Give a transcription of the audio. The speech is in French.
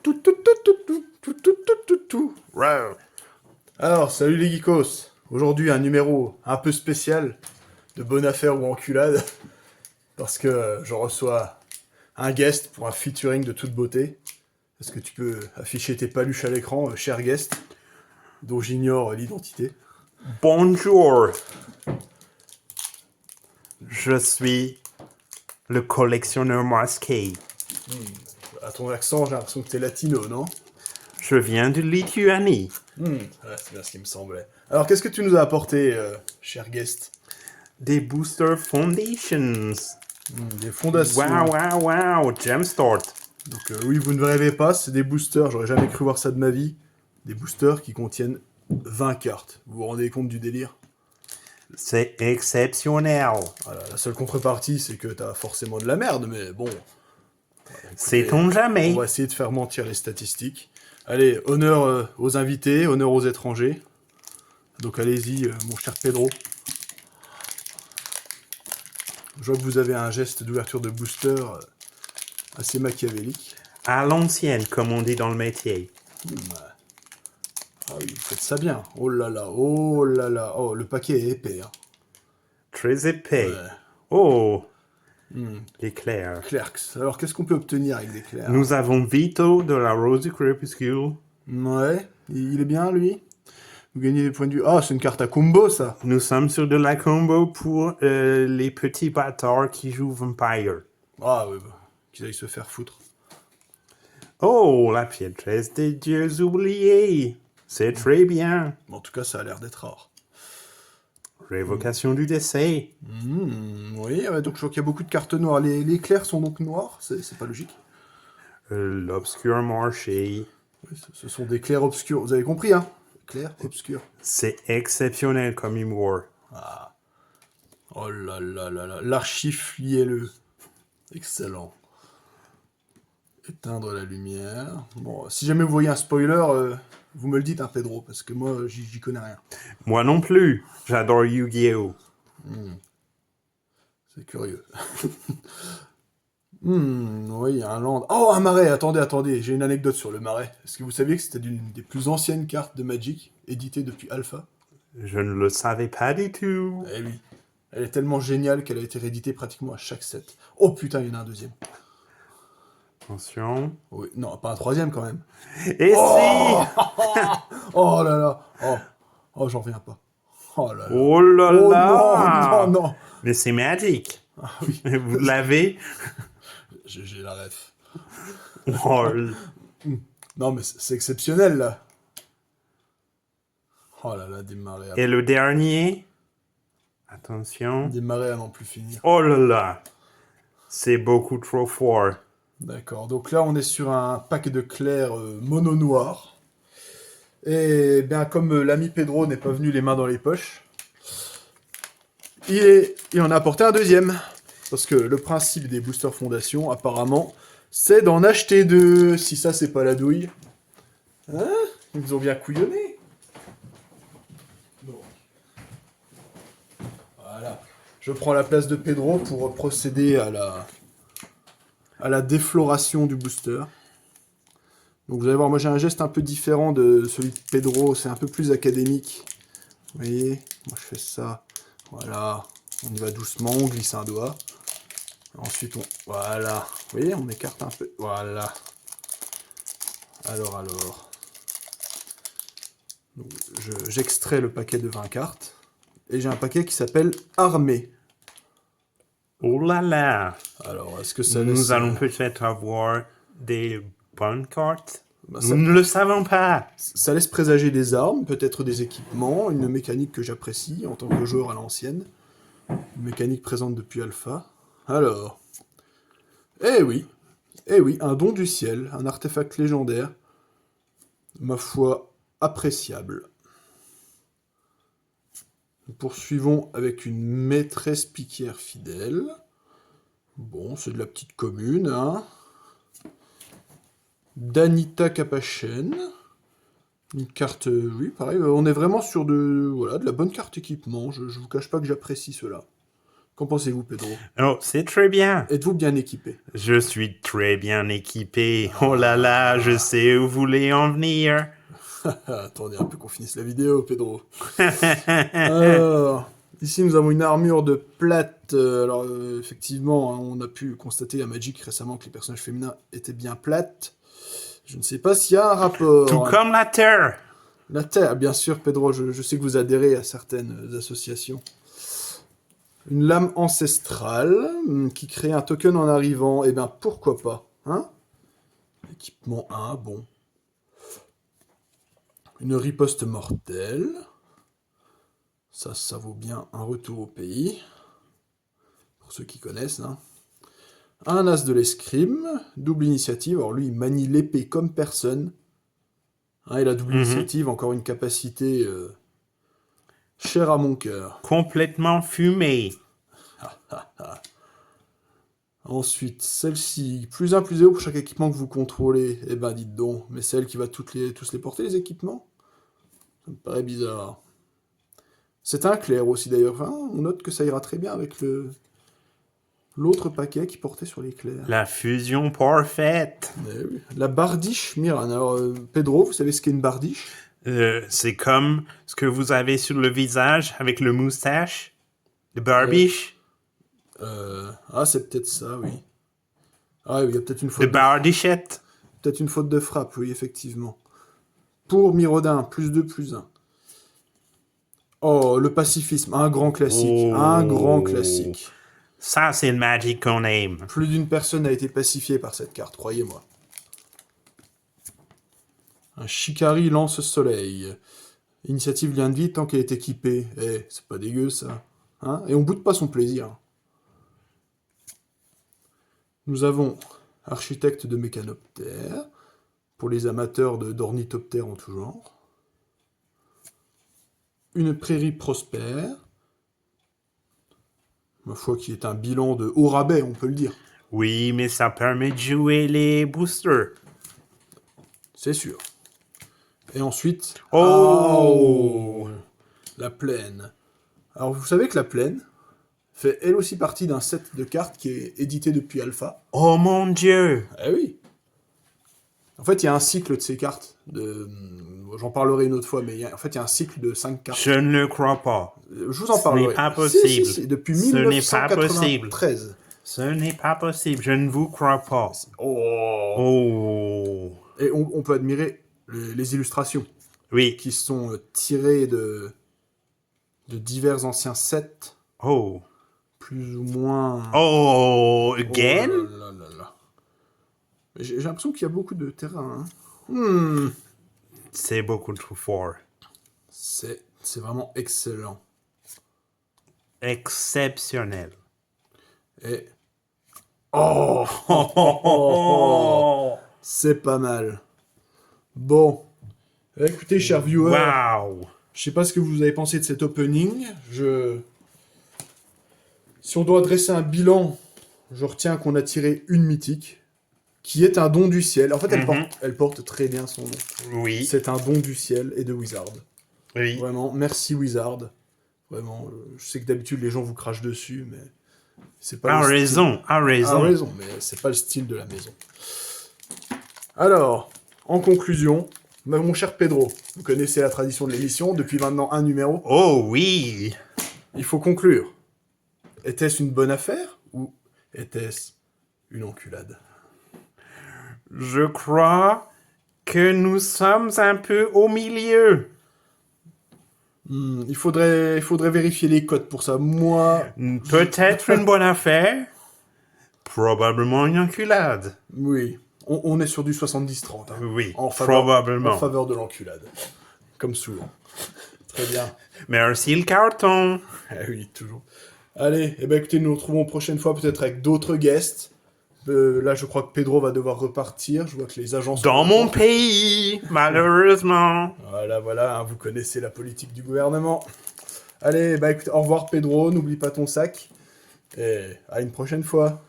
Tout, tout, tout, tout, tout, tout, tout, tout, tout, tout. Rar. Alors, salut les geekos. Aujourd'hui, un numéro un peu spécial de bonne affaire ou enculade, parce que je reçois un guest pour un featuring de toute beauté. Est-ce que tu peux afficher tes paluches à l'écran, cher guest, dont j'ignore l'identité? Bonjour, je suis le collectionneur masqué. À ton accent, j'ai l'impression que t'es latino, non? Je viens de Lituanie. Ouais, c'est bien ce qui me semblait. Alors, qu'est-ce que tu nous as apporté, cher guest? Des Booster Foundations. Des fondations. Wow, Gemstart. Donc oui, vous ne rêvez pas, c'est des boosters, j'aurais jamais cru voir ça de ma vie. Des boosters qui contiennent 20 cartes. Vous vous rendez compte du délire? C'est exceptionnel. Voilà, la seule contrepartie, c'est que t'as forcément de la merde, mais bon, Sait-on jamais? on va essayer de faire mentir les statistiques. Allez, honneur aux invités, honneur aux étrangers. Donc allez-y, mon cher Pedro. Je vois que vous avez un geste d'ouverture de booster assez machiavélique. À l'ancienne, comme on dit dans le métier. Ah oui, vous faites ça bien. Oh là là, oh là là. Oh, le paquet est épais. Hein. Très épais. Ouais. Oh, l'éclair. Clerks. Alors, qu'est-ce qu'on peut obtenir avec des clercs? Nous avons Vito de la Rose du Crépuscule. Ouais, il est bien, lui. Vous gagnez des points de vue. Ah, c'est une carte à combo, ça. Nous sommes sur de la combo pour les petits bâtards qui jouent Vampire. Ah, ouais, bah, qu'ils aillent se faire foutre. Oh, la piétresse des dieux oubliés. C'est très bien. En tout cas, ça a l'air d'être rare. Révocation du décès. Oui, ouais, donc je vois qu'il y a beaucoup de cartes noires. Les clairs sont donc noirs, c'est pas logique. L'obscur marché. Oui, ce sont des clairs obscurs. Vous avez compris, hein? Clairs obscurs. C'est exceptionnel comme humour. Oh là là là là. L'archifliez-le. Excellent. Éteindre la lumière. Bon, si jamais vous voyez un spoiler, vous me le dites, hein, Pedro, parce que moi, j'y connais rien. Moi non plus. J'adore Yu-Gi-Oh! C'est curieux. Oui, il y a un land. Oh, un marais. Attendez. J'ai une anecdote sur le marais. Est-ce que vous saviez que c'était l'une des plus anciennes cartes de Magic, éditée depuis Alpha? Je ne le savais pas du tout. Eh oui. Elle est tellement géniale qu'elle a été rééditée pratiquement à chaque set. Oh putain, il y en a un deuxième. Attention. Oui, non, pas un troisième quand même. Et Oh, si! oh là là. Oh, j'en reviens pas. Oh là là. Oh là Oh là! non. Mais c'est magique. Ah oui, Vous l'avez? j'ai la ref. Oh, Non, mais c'est exceptionnel là. Oh là là, des marées et le dernier? Attention. à n'en plus finir. Oh là là! C'est beaucoup trop fort. D'accord, donc là on est sur un pack de clairs mono noir. Et bien comme l'ami Pedro n'est pas venu les mains dans les poches, il en a apporté un deuxième. Parce que le principe des boosters fondation, apparemment, c'est d'en acheter deux. Si ça c'est pas la douille. Hein? Ils nous ont bien couillonné. Donc. Voilà. Je prends la place de Pedro pour procéder à la défloration du booster. Donc vous allez voir, moi j'ai un geste un peu différent de celui de Pedro, c'est un peu plus académique. Vous voyez, moi je fais ça, voilà, on y va doucement, on glisse un doigt. Ensuite voilà, vous voyez, on écarte un peu, voilà. Alors. Donc, j'extrais le paquet de 20 cartes, et j'ai un paquet qui s'appelle Armée. Oh là là! Alors, est-ce que ça laisse... Nous allons peut-être avoir des bonnes cartes. Bah, Nous ne le savons pas. Ça laisse présager des armes, peut-être des équipements, une mécanique que j'apprécie en tant que joueur à l'ancienne. Une mécanique présente depuis Alpha. Alors. Eh oui, un don du ciel, un artefact légendaire. Ma foi, appréciable. Nous poursuivons avec une maîtresse piquière fidèle. Bon, c'est de la petite commune, hein. Danita Capachen. Une carte, oui, pareil, on est vraiment sur de la bonne carte équipement. Je vous cache pas que j'apprécie cela. Qu'en pensez-vous, Pedro? Oh, c'est très bien. Êtes-vous bien équipé? Je suis très bien équipé. Oh là là, je sais où vous voulez en venir. Attendez un peu qu'on finisse la vidéo, Pedro. Alors, ici, nous avons une armure de plate. Alors, effectivement, hein, on a pu constater à Magic récemment que les personnages féminins étaient bien plates. Je ne sais pas s'il y a un rapport. Tout comme la Terre. La Terre, bien sûr, Pedro, je sais que vous adhérez à certaines associations. Une lame ancestrale qui crée un token en arrivant. Eh bien, pourquoi pas, hein? Équipement 1, bon. Une riposte mortelle. Ça vaut bien un retour au pays. Pour ceux qui connaissent, hein. Un as de l'escrime, double initiative. Alors lui, il manie l'épée comme personne. Hein, et la double initiative, encore une capacité chère à mon cœur. Complètement fumé. Ensuite, celle-ci, plus 1, plus 0 pour chaque équipement que vous contrôlez. Eh ben, dites donc, mais c'est elle qui va tous les porter, les équipements? Ça me paraît bizarre. C'est un clair aussi, d'ailleurs. Hein, on note que ça ira très bien avec l'autre paquet qui portait sur l'éclair. La fusion parfaite. Eh oui. La bardiche Miran. Alors, Pedro, vous savez ce qu'est une bardiche? C'est comme ce que vous avez sur le visage avec le moustache. Le barbiche. Ah, c'est peut-être ça, oui. Ah, il y a peut-être une Le faute. bardichette. Peut-être une faute de frappe, oui, effectivement. Pour Mirodin, plus 2, plus 1. Oh, le pacifisme, un grand classique. Oh. Un grand classique. Ça, c'est le Magic qu'on aime. Plus d'une personne a été pacifiée par cette carte, croyez-moi. Un Shikari lance-soleil. Initiative lien de vie tant qu'elle est équipée. Eh, c'est pas dégueu, ça. Hein? Et on boude pas son plaisir. Nous avons architecte de mécanoptère, pour les amateurs d'ornithoptères en tout genre. Une prairie prospère, ma foi qui est un bilan de haut rabais, on peut le dire. Oui, mais ça permet de jouer les boosters. C'est sûr. Et ensuite... Oh. La plaine. Alors vous savez que la plaine fait elle aussi partie d'un set de cartes qui est édité depuis Alpha. Oh mon Dieu. Eh oui. En fait, il y a un cycle de ces cartes. J'en parlerai une autre fois, mais en fait, il y a un cycle de 5 cartes. Je ne le crois pas. Je vous en Ce parlerai. n'est pas possible. Si, depuis Ce n'est pas 1993. Ce n'est pas possible. Je ne vous crois pas. Oh. Oh. Et on peut admirer les illustrations Oui. qui sont tirées de divers anciens sets, Oh. plus ou moins... Oh. Again? Oh là là là. J'ai l'impression qu'il y a beaucoup de terrain. Hein. C'est beaucoup trop fort. C'est vraiment excellent. Exceptionnel. Et... Oh, c'est pas mal. Bon. Écoutez, chers viewers, Wow. je sais pas ce que vous avez pensé de cet opening. Si on doit dresser un bilan, je retiens qu'on a tiré une mythique, qui est un don du ciel. En fait, elle porte très bien son nom. Oui. C'est un don du ciel et de Wizard. Oui. Vraiment, merci Wizard. Vraiment, je sais que d'habitude les gens vous crachent dessus, mais c'est pas A le style. raison, a raison. A raison, mais c'est pas le style de la maison. Alors, en conclusion, mon cher Pedro, vous connaissez la tradition de l'émission, depuis maintenant un numéro. Oh oui. Il faut conclure. Était-ce une bonne affaire ou était-ce une enculade? Je crois que nous sommes un peu au milieu. Il faudrait vérifier les codes pour ça. Moi, Peut-être une bonne affaire. Probablement une enculade. oui, on est sur du 70-30. Hein, Oui, en probablement. faveur de l'enculade. Comme souvent. Très bien. Merci le carton. Ah oui, toujours. Allez, eh ben écoutez, nous nous retrouvons prochaine fois peut-être avec d'autres guests. Là, je crois que Pedro va devoir repartir. Je vois que les agents sont Dans mon contents. pays, malheureusement. Voilà, hein, vous connaissez la politique du gouvernement. Allez, bah écoutez, au revoir Pedro, n'oublie pas ton sac. Et à une prochaine fois.